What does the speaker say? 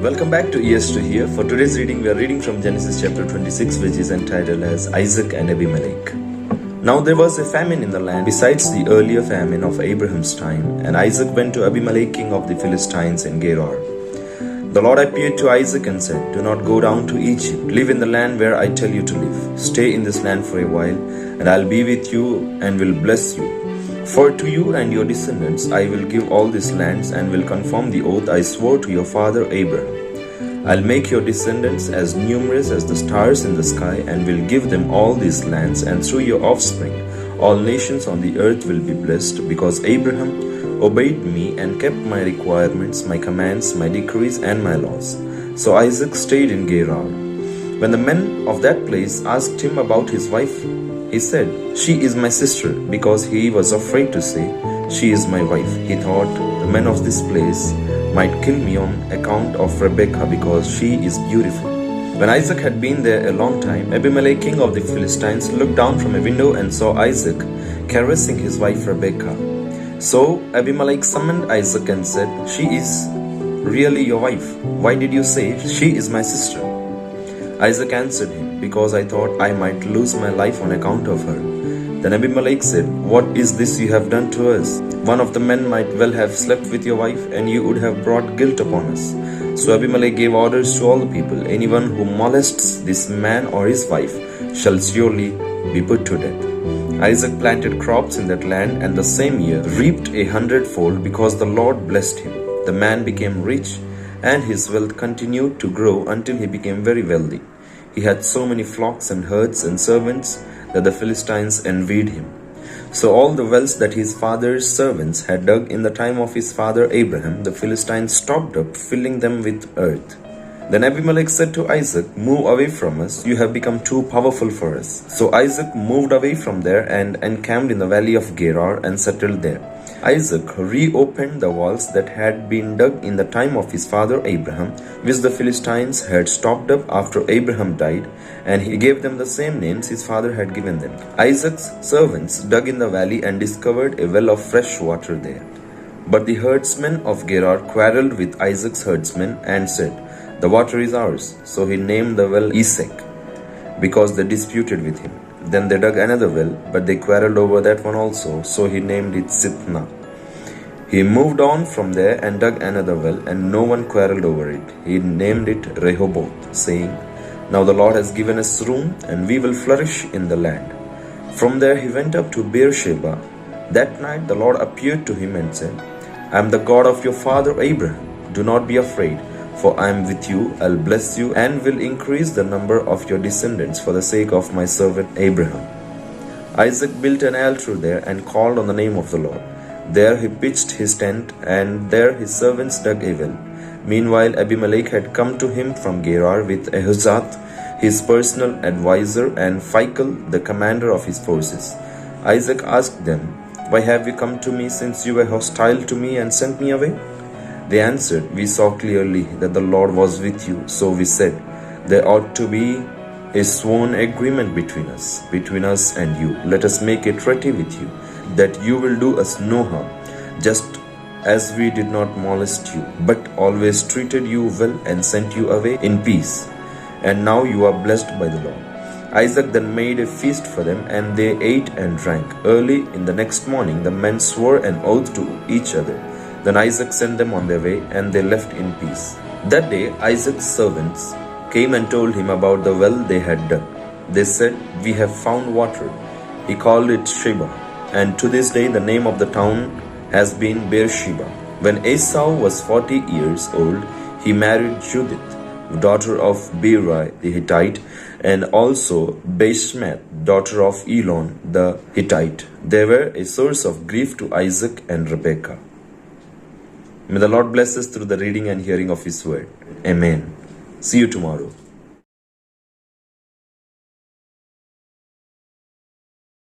Welcome back to Ears to Hear. For today's reading, we are reading from Genesis chapter 26, which is entitled as Isaac and Abimelech. Now there was a famine in the land besides the earlier famine of Abraham's time, and Isaac went to Abimelech, king of the Philistines, in Gerar. The Lord appeared to Isaac and said, "Do not go down to Egypt. Live in the land where I tell you to live. Stay in this land for a while, and I'll be with you and will bless you. For to you and your descendants I will give all these lands, and will confirm the oath I swore to your father Abraham. I'll make your descendants as numerous as the stars in the sky, and will give them all these lands, and through your offspring all nations on the earth will be blessed, because Abraham obeyed me and kept my requirements, my commands, my decrees, and my laws." So Isaac stayed in Gerar. When the men of that place asked him about his wife, he said, "She is my sister," because he was afraid to say, "She is my wife." He thought, "The men of this place might kill me on account of Rebekah, because she is beautiful." When Isaac had been there a long time, Abimelech, king of the Philistines, looked down from a window and saw Isaac caressing his wife Rebekah. So Abimelech summoned Isaac and said, "She is really your wife. Why did you say, 'She is my sister'?" Isaac answered him, "Because I thought I might lose my life on account of her." Then Abimelech said, "What is this you have done to us? One of the men might well have slept with your wife, and you would have brought guilt upon us." So Abimelech gave orders to all the people, "Anyone who molests this man or his wife shall surely be put to death." Isaac planted crops in that land, and the same year reaped 100-fold, because the Lord blessed him. The man became rich, and his wealth continued to grow until he became very wealthy. He had so many flocks and herds and servants that the Philistines envied him. So all the wells that his father's servants had dug in the time of his father Abraham, the Philistines stopped up, filling them with earth. Then Abimelech said to Isaac, "Move away from us. You have become too powerful for us." So Isaac moved away from there and encamped in the valley of Gerar and settled there. Isaac reopened the wells that had been dug in the time of his father Abraham, which the Philistines had stopped up after Abraham died, and he gave them the same names his father had given them. Isaac's servants dug in the valley and discovered a well of fresh water there. But the herdsmen of Gerar quarreled with Isaac's herdsmen and said, "The water is ours." So he named the well Esek, because they disputed with him. Then they dug another well, but they quarreled over that one also, so he named it Sitnah. He moved on from there and dug another well, and no one quarreled over it. He named it Rehoboth, saying, "Now the Lord has given us room, and we will flourish in the land." From there he went up to Beersheba. That night the Lord appeared to him and said, "I am the God of your father Abraham. Do not be afraid, for I am with you. I'll bless you and will increase the number of your descendants for the sake of my servant Abraham." Isaac built an altar there and called on the name of the Lord. There he pitched his tent, and there his servants dug a well. Meanwhile Abimelech had come to him from Gerar with Ahuzzath, his personal advisor, and Phicol, the commander of his forces. Isaac asked them, "Why have you come to me, since you were hostile to me and sent me away?" They answered, "We saw clearly that the Lord was with you, so we said, 'There ought to be a sworn agreement between us and you. Let us make a treaty with you, that you will do us no harm, just as we did not molest you, but always treated you well and sent you away in peace. And now you are blessed by the Lord.'" Isaac then made a feast for them, and they ate and drank. Early in the next morning the men swore an oath to each other. Then Isaac sent them on their way, and they left in peace. That day Isaac's servants came and told him about the well they had dug. They said, "We have found water." He called it Sheba, and to this day the name of the town has been Beersheba. When Esau was 40 years old, he married Judith, daughter of Beeri the Hittite, and also Basemath, daughter of Elon the Hittite. They were a source of grief to Isaac and Rebekah. May the Lord bless us through the reading and hearing of His word. Amen. See you tomorrow.